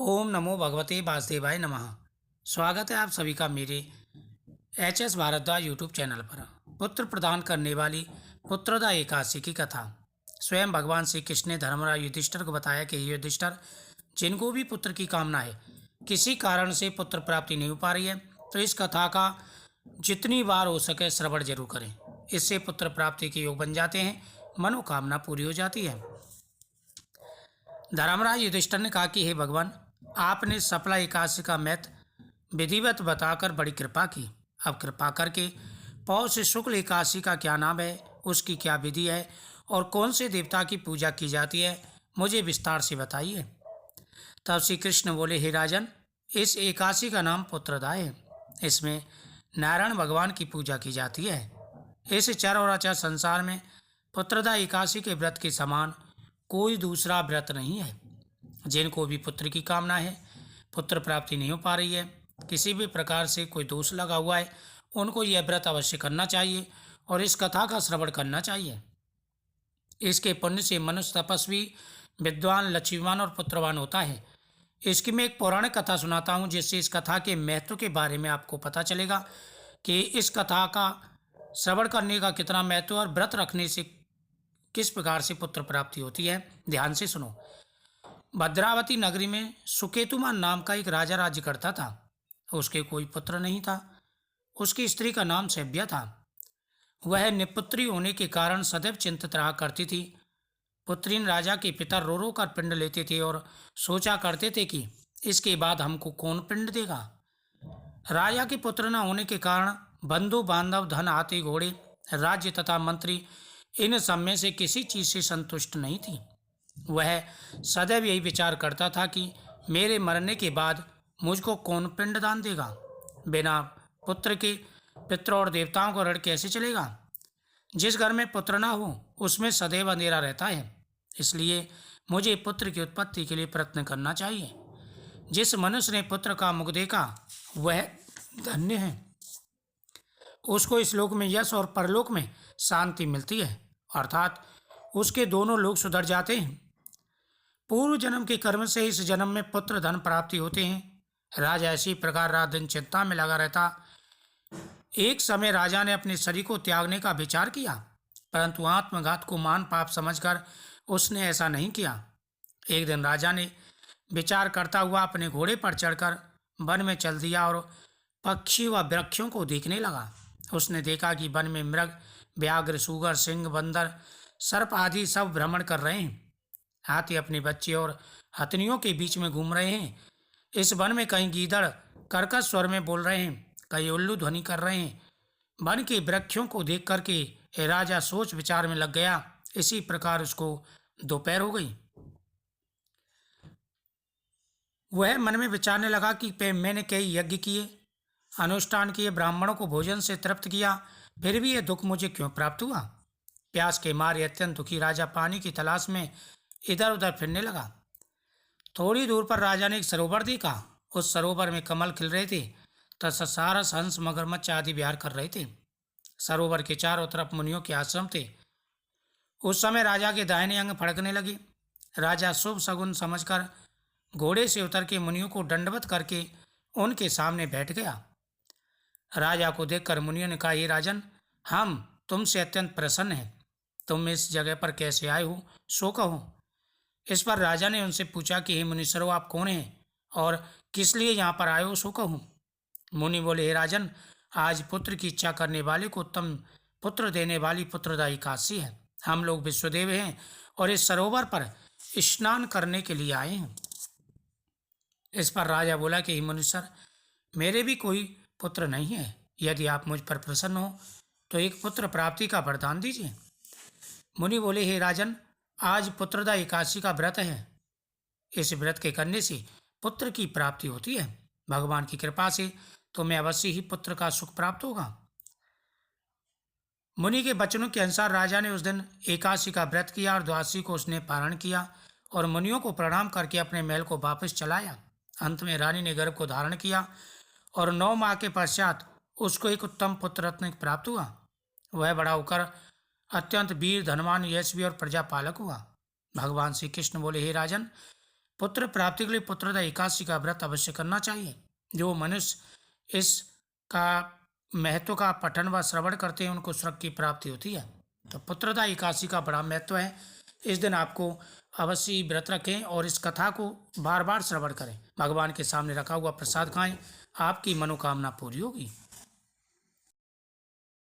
ओम नमो भगवते वासुदेवाय नमः। स्वागत है आप सभी का मेरे एच भारद्वाज यूट्यूब चैनल पर। पुत्र प्रदान करने वाली पुत्रदा एकादशी की कथा। स्वयं भगवान श्री कृष्ण ने धर्मराज युधिष्ठिर को बताया कि हे युधिष्ठिर, जिनको भी पुत्र की कामना है, किसी कारण से पुत्र प्राप्ति नहीं हो पा रही है, तो इस कथा का जितनी बार हो सके श्रवण जरूर करें। इससे पुत्र प्राप्ति के योग बन जाते हैं, मनोकामना पूरी हो जाती है। धर्मराज युधिष्ठिर ने कहा कि हे भगवान, आपने सफला एकादशी का महत्व विधिवत बताकर बड़ी कृपा की। अब कृपा करके पौष शुक्ल एकादशी का क्या नाम है, उसकी क्या विधि है और कौन से देवता की पूजा की जाती है, मुझे विस्तार से बताइए। तब श्री कृष्ण बोले, हे राजन, इस एकादशी का नाम पुत्रदा है। इसमें नारायण भगवान की पूजा की जाती है। इस चर और अचर संसार में पुत्रदा एकादशी के व्रत के समान कोई दूसरा व्रत नहीं है। जिनको भी पुत्र की कामना है, पुत्र प्राप्ति नहीं हो पा रही है, किसी भी प्रकार से कोई दोष लगा हुआ है, उनको यह व्रत अवश्य करना चाहिए और इस कथा का श्रवण करना चाहिए। इसके पुण्य से मनुष्य तपस्वी, विद्वान, लक्ष्मीवान और पुत्रवान होता है। इसकी मैं एक पौराणिक कथा सुनाता हूँ, जिससे इस कथा के महत्व के बारे में आपको पता चलेगा कि इस कथा का श्रवण करने का कितना महत्व और व्रत रखने से किस प्रकार से पुत्र प्राप्ति होती है। ध्यान से सुनो। भद्रावती नगरी में सुकेतुमान नाम का एक राजा राज्य करता था। उसके कोई पुत्र नहीं था। उसकी स्त्री का नाम सभ्या था। वह निपुत्री होने के कारण सदैव चिंतित रहा करती थी। पुत्रीन राजा के पिता रो रो कर पिंड लेते थे और सोचा करते थे कि इसके बाद हमको कौन पिंड देगा। राजा के पुत्र न होने के कारण बंधु बांधव, धन, हाथी, घोड़े, राज्य तथा मंत्री, इन सब में से किसी चीज से संतुष्ट नहीं थी। वह सदैव यही विचार करता था कि मेरे मरने के बाद मुझको कौन पिंडदान देगा। बिना पुत्र के पितरों और देवताओं का ऋण कैसे चलेगा। जिस घर में पुत्र ना हो उसमें सदैव अंधेरा रहता है। इसलिए मुझे पुत्र की उत्पत्ति के लिए प्रयत्न करना चाहिए। जिस मनुष्य ने पुत्र का मुख देखा वह धन्य है। उसको इस लोक में यश और परलोक में शांति मिलती है, अर्थात उसके दोनों लोग सुधर जाते हैं। पूर्व जन्म के कर्म से इस जन्म में पुत्र धन प्राप्ति होते हैं। राजा इसी प्रकार रात दिन चिंता में लगा रहता। एक समय राजा ने अपने शरीर को त्यागने का विचार किया, परंतु आत्मघात को महान पाप समझकर उसने ऐसा नहीं किया। एक दिन राजा ने विचार करता हुआ अपने घोड़े पर चढ़कर वन में चल दिया और पक्षी व वृक्षों को देखने लगा। उसने देखा कि वन में मृग, व्याघ्र, सूगर, सिंह, बंदर, सर्प आदि सब भ्रमण कर रहे हैं। हाथी अपने बच्चे और हथनियों के बीच में घूम रहे हैं। इस वन में कहीं गीदड़ कर्कश स्वर में बोल रहे हैं, कहीं उल्लू ध्वनि कर रहे हैं। वन के वृक्षों को देख करके राजा सोच विचार में लग गया। इसी प्रकार उसको दोपहर हो गई। वह मन में विचारने लगा कि मैंने कई यज्ञ किए, अनुष्ठान किए, ब्राह्मणों को भोजन से तृप्त किया, फिर भी यह दुख मुझे क्यों प्राप्त हुआ। प्यास के मारे अत्यंत दुखी राजा पानी की तलाश में इधर उधर फिरने लगा। थोड़ी दूर पर राजा ने एक सरोवर देखा। उस सरोवर में कमल खिल रहे थे तथा सारस, हंस, मगरमच्छ आदि विहार कर रहे थे। सरोवर के चारों तरफ मुनियों के आश्रम थे। उस समय राजा के दाहिने अंग फड़कने लगे। राजा शुभ शगुन समझकर घोड़े से उतर के मुनियों को दंडवत करके उनके सामने बैठ गया। राजा को देखकर मुनियों ने कहा, ये राजन, हम तुमसे अत्यंत प्रसन्न हैं। तुम इस जगह पर कैसे आए हो, सो कहो। इस पर राजा ने उनसे पूछा कि हे मुनीश्वरों, आप कौन हैं और किस लिए यहाँ पर आए हो, सो कहो। मुनि बोले, हे राजन, आज पुत्र की इच्छा करने वाले को उत्तम पुत्र देने वाली पुत्रदा एकादशी है। हम लोग विश्वदेव हैं और इस सरोवर पर स्नान करने के लिए आए हैं। इस पर राजा बोला कि हे मुनीश्वर, मेरे भी कोई पुत्र नहीं है। यदि आप मुझ पर प्रसन्न हो तो एक पुत्र प्राप्ति का वरदान दीजिए। मुनि बोले, हे राजन, आज पुत्रदा एकादशी का व्रत है। इस व्रत के करने से पुत्र की प्राप्ति होती है। भगवान की कृपा से तुम्हें अवश्य ही पुत्र का सुख प्राप्त होगा। मुनि के वचनों के अनुसार राजा ने उस दिन एकादशी का व्रत किया और द्वादशी को उसने पारण किया और मुनियों को प्रणाम करके अपने महल को वापस चलाया। अंत में रानी ने गर्भ को धारण किया और 9 माह के पश्चात उसको एक उत्तम पुत्र रत्न प्राप्त हुआ। वह बड़ा होकर अत्यंत वीर, धनवान, यशस्वी और प्रजापालक हुआ। भगवान श्री कृष्ण बोले, हे राजन, पुत्र प्राप्ति के लिए पुत्रदा एकादशी का व्रत अवश्य करना चाहिए। जो मनुष्य इसका महत्व का पठन व श्रवण करते हैं उनको स्वर्ग की प्राप्ति होती है। तो पुत्रदा एकादशी का बड़ा महत्व है। इस दिन आपको अवश्य ही व्रत रखें और इस कथा को बार बार श्रवण करें। भगवान के सामने रखा हुआ प्रसाद खाएं, आपकी मनोकामना पूरी होगी।